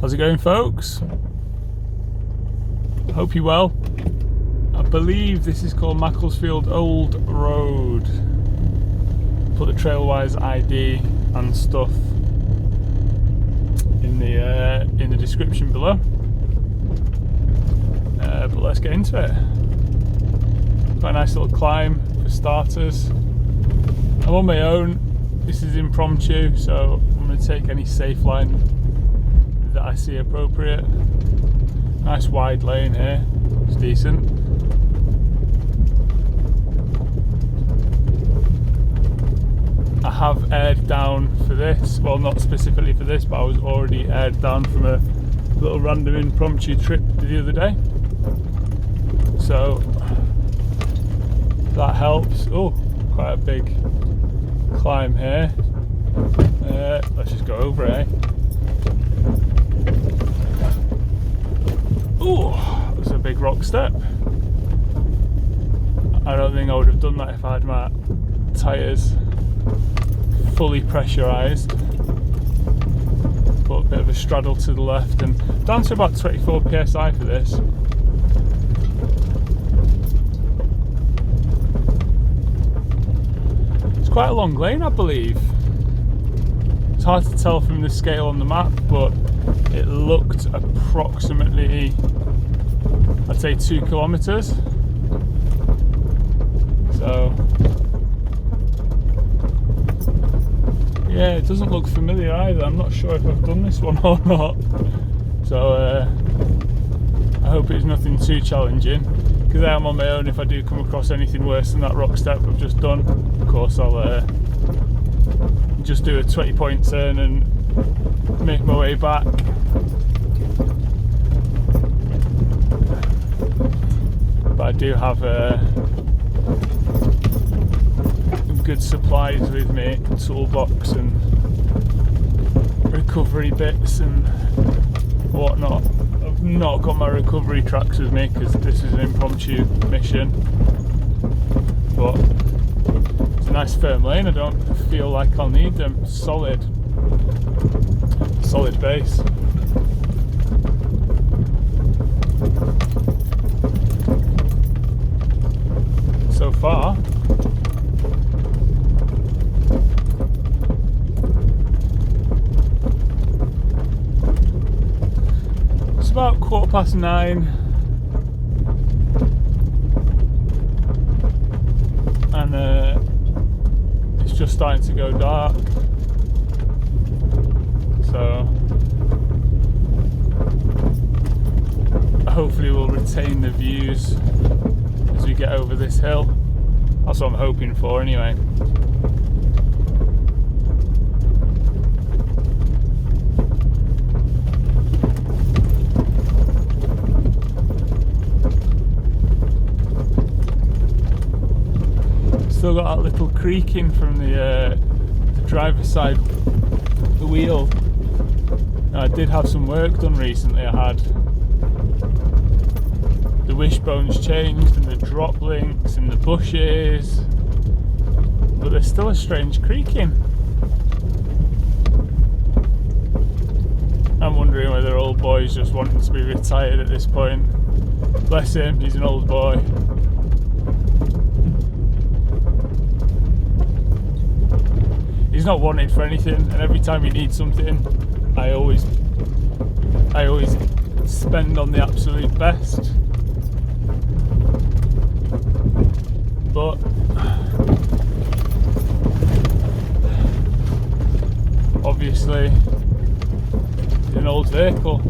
How's it going, folks? Hope you're well. I believe this is called Macclesfield Old Road. Put the Trailwise ID and stuff in the description below. But let's get into it. Quite a nice little climb for starters. I'm on my own. This is impromptu, so I'm going to take any safe line that I see appropriate. Nice wide lane here, it's decent. I have aired down for this, well, not specifically for this, but I was already aired down from a little random impromptu trip the other day, so that helps. Oh, quite a big climb here. Let's just go over it, eh? Oh, that's a big rock step. I don't think I would have done that if I had my tyres fully pressurised. But a bit of a straddle to the left and down to about 24 psi for this. It's quite a long lane, I believe. It's hard to tell from the scale on the map, but it looked approximately, I'd say, 2 kilometres. So yeah, it doesn't look familiar either. I'm not sure if I've done this one or not. So I hope it's nothing too challenging, because I am on my own. If I do come across anything worse than that rock step I've just done, of course I'll just do a 20-point turn and make my way back. But I do have good supplies with me, toolbox and recovery bits and whatnot. I've not got my recovery tracks with me because this is an impromptu mission, but it's a nice firm lane. I don't feel like I'll need them. Solid base. So far it's about 9:15 and it's just starting to go dark, so hopefully we'll retain the views as we get over this hill. That's what I'm hoping for anyway. Still got that little creaking from the driver's side the wheel. Now, I did have some work done recently. I had the wishbones changed and the drop links and the bushes, but there's still a strange creaking. I'm wondering whether old boy's just wanting to be retired at this point. Bless him, he's an old boy. He's not wanted for anything, and every time he needs something, I always spend on the absolute best. But obviously it's an old vehicle.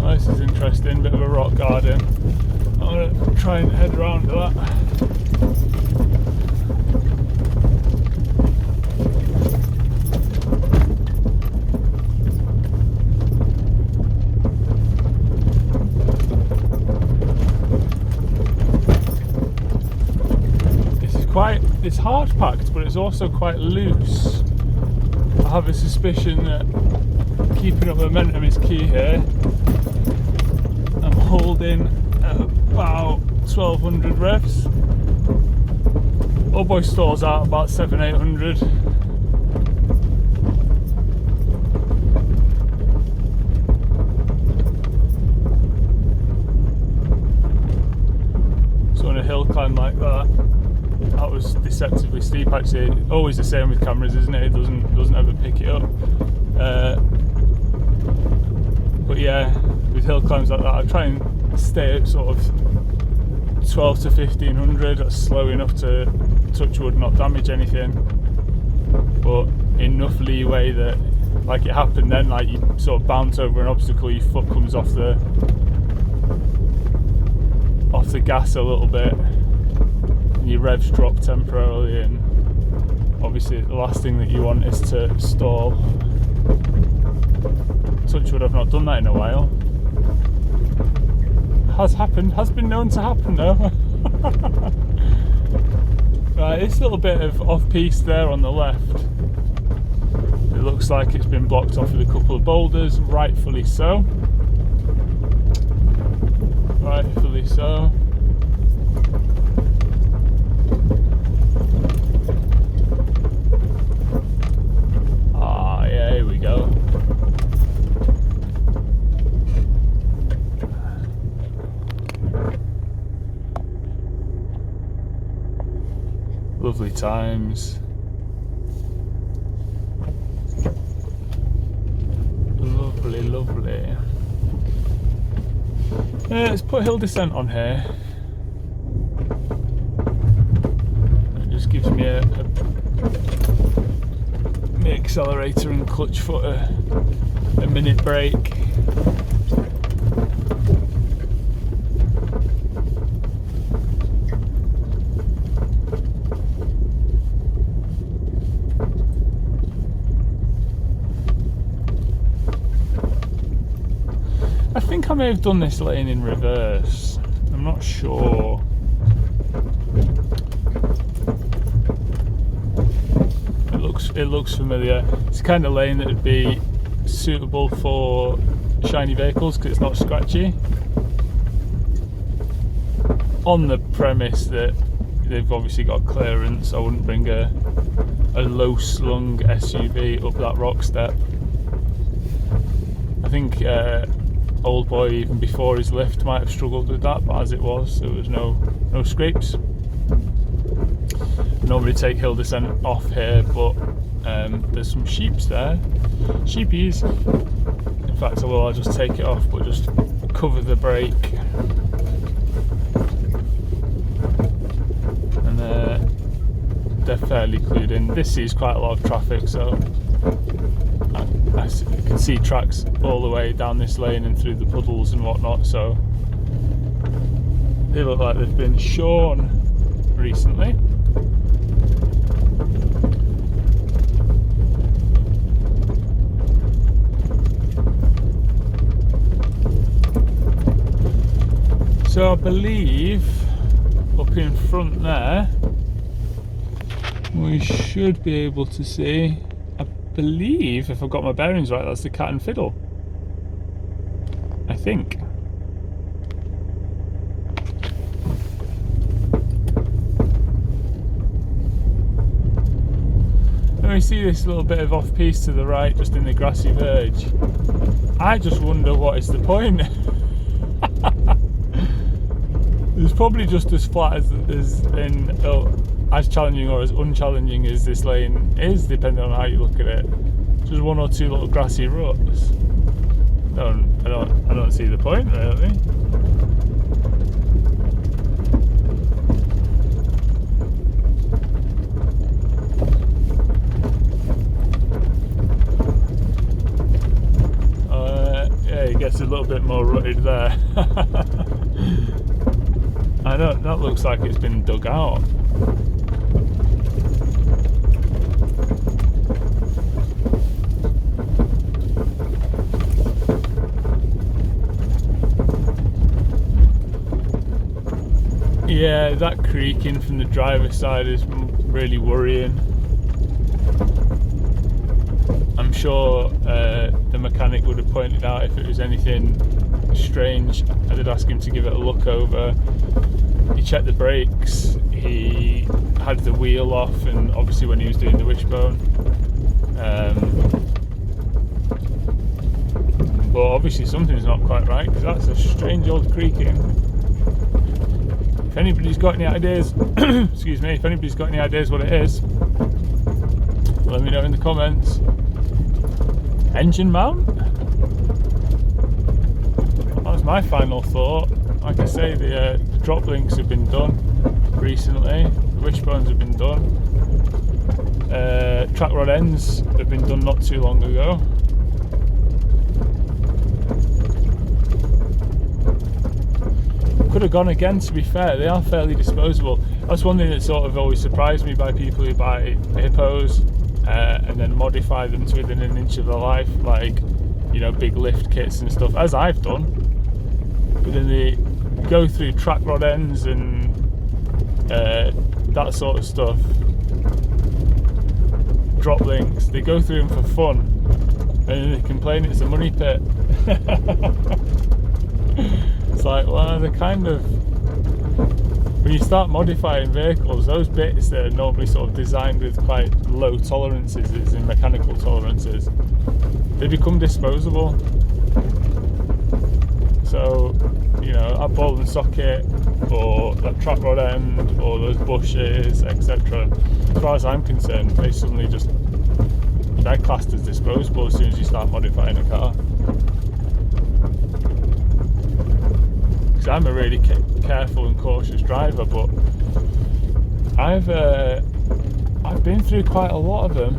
Oh, this is interesting, bit of a rock garden. I'm going to try and head around to that. It's hard packed, but it's also quite loose. I have a suspicion that keeping up momentum is key here. I'm holding at about 1200 revs. Old boy stalls out about 700-800. So on a hill climb like that was deceptively steep actually. Always the same with cameras, isn't it? It doesn't ever pick it up. But yeah, with hill climbs like that, I try and stay at sort of 12 to 1500. That's slow enough to touch wood, not damage anything, but enough leeway that, like it happened then, like you sort of bounce over an obstacle, your foot comes off the gas a little bit, and your revs drop temporarily, and obviously the last thing that you want is to stall. Touch wood, I've not done that in a while. Has been known to happen though. Right, this little bit of off-piste there on the left, it looks like it's been blocked off with a couple of boulders, rightfully so. Rightfully so. Ah, yeah, here we go. Lovely times. Lovely, lovely. Let's put hill descent on here. It just gives me my accelerator and clutch foot a minute break. I think I may have done this lane in reverse. I'm not sure. It looks familiar. It's the kind of lane that would be suitable for shiny vehicles because it's not scratchy. On the premise that they've obviously got clearance, I wouldn't bring a low slung SUV up that rock step. I think Old boy, even before his lift, might have struggled with that, but as it was, there was no scrapes. I normally take hill descent off here, but there's some sheeps there. Sheepies. In fact, I'll just take it off, but just cover the brake. And they're fairly clued in. This sees quite a lot of traffic, so I can see tracks all the way down this lane and through the puddles and whatnot, so they look like they've been shorn recently. So I believe up in front there we should be able to see, I believe, if I've got my bearings right, that's the Cat and Fiddle, I think. And we see this little bit of off-piste to the right, just in the grassy verge. I just wonder what is the point. It's probably just as flat as challenging or as unchallenging as this lane is, depending on how you look at it. Just one or two little grassy ruts. I don't see the point really. Yeah, it gets a little bit more rutted there. That looks like it's been dug out. Yeah, that creaking from the driver's side is really worrying. I'm sure the mechanic would have pointed out if it was anything strange. I did ask him to give it a look over. He checked the brakes. He he had the wheel off, and obviously when he was doing the wishbone. But obviously something's not quite right, because that's a strange old creaking. If anybody's got any ideas, excuse me, if anybody's got any ideas what it is, let me know in the comments. Engine mount? That's my final thought. Like I say, the drop links have been done recently, the wishbones have been done, track rod ends have been done not too long ago. Could have gone again, to be fair. They are fairly disposable. That's one thing that sort of always surprised me by people who buy hippos and then modify them to within an inch of their life, like, you know, big lift kits and stuff, as I've done. But then they go through track rod ends and that sort of stuff, drop links, they go through them for fun, and then they complain it's a money pit. It's like, well, they're kind of, when you start modifying vehicles, those bits that are normally sort of designed with quite low tolerances, as in mechanical tolerances, they become disposable. So, you know, that ball and socket, or that track rod end, or those bushes, etc., as far as I'm concerned, they suddenly just, they're classed as disposable as soon as you start modifying a car. Because I'm a really careful and cautious driver, but I've been through quite a lot of them,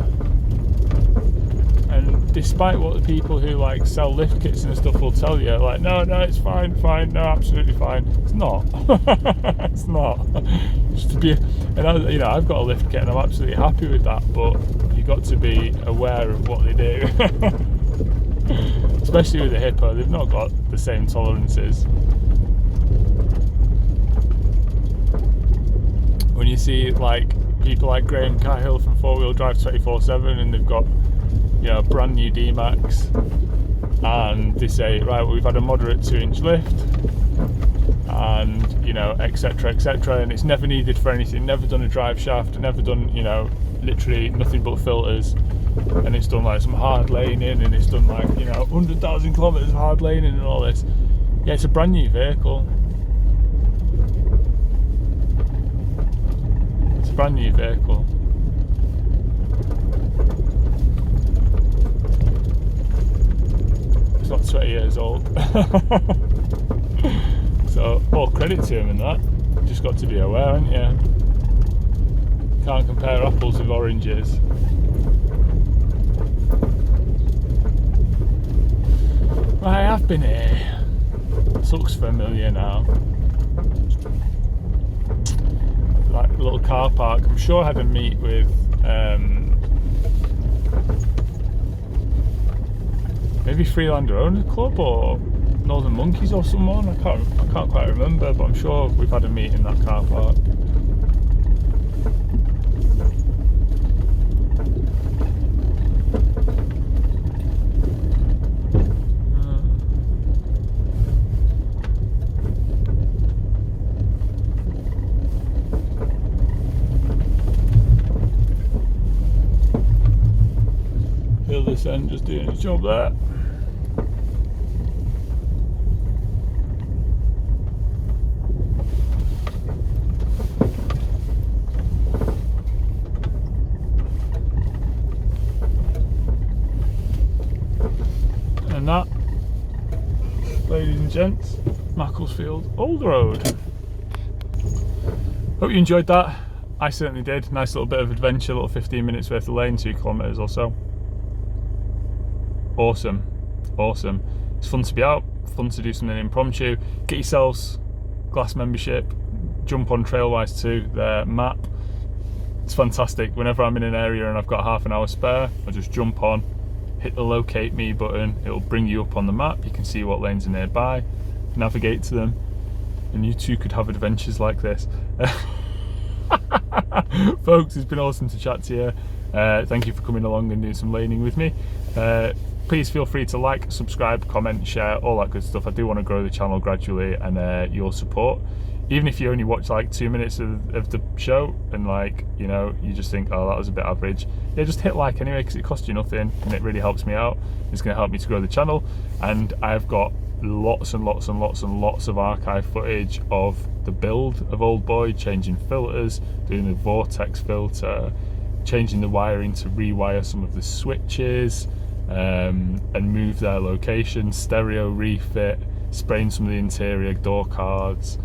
and despite what the people who like sell lift kits and stuff will tell you, like, no, it's fine, no, absolutely fine. It's not. It's not. Just to be, and I, you know, I've got a lift kit and I'm absolutely happy with that, but you've got to be aware of what they do. Especially with the hippo, they've not got the same tolerances. When you see like people like Graham Cahill from 4-Wheel Drive 24/7, and they've got, you know, a brand new D-Max, and they say, right, well, we've had a moderate 2-inch lift, and, you know, etc, and it's never needed for anything, never done a drive shaft, never done, you know, literally nothing but filters, and it's done like some hard laning, and it's done like, you know, 100,000 kilometers of hard laning and all this. Yeah, it's a brand new vehicle. It's a brand new vehicle. It's not 20 years old. So, all credit to him in that. You just got to be aware, haven't you? Can't compare apples with oranges. Right, I've been here. This looks familiar now. Like a little car park. I'm sure I had a meet with maybe Freelander Owner Club or Northern Monkeys or someone. I can't quite remember, but I'm sure we've had a meet in that car park. Hill this end just doing its job there. And that, ladies and gents, Macclesfield Old Road. Hope you enjoyed that. I certainly did. Nice little bit of adventure, little 15 minutes worth of lane, 2 kilometres or so. Awesome. It's fun to be out, fun to do something impromptu. Get yourselves Glass membership, jump on Trailwise too, their map. It's fantastic. Whenever I'm in an area and I've got half an hour spare, I just jump on, hit the locate me button, it'll bring you up on the map, you can see what lanes are nearby, navigate to them, and you too could have adventures like this. Folks, it's been awesome to chat to you. Thank you for coming along and doing some laning with me. Please feel free to like, subscribe, comment, share, all that good stuff. I do want to grow the channel gradually, and your support even if you only watch like 2 minutes of the show and like, you know, you just think, oh, that was a bit average, yeah, just hit like anyway, because it costs you nothing and it really helps me out. It's going to help me to grow the channel, and I've got lots and lots and lots and lots of archive footage of the build of Old Boy, changing filters, doing the vortex filter, changing the wiring to rewire some of the switches and move their location, stereo refit, spraying some of the interior door cards,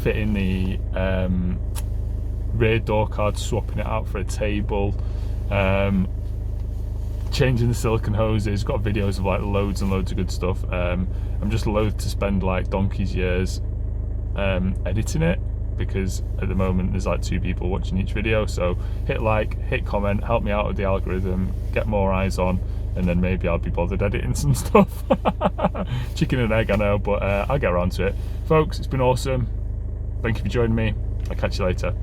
fitting the rear door card, swapping it out for a table, changing the silicone hoses. Got videos of like loads and loads of good stuff. I'm just loath to spend like donkey's years editing it, because at the moment there's like 2 people watching each video. So hit like, hit comment, help me out with the algorithm, get more eyes on, and then maybe I'll be bothered editing some stuff. Chicken and egg, I know, but I'll get around to it. Folks, it's been awesome. Thank you for joining me. I'll catch you later.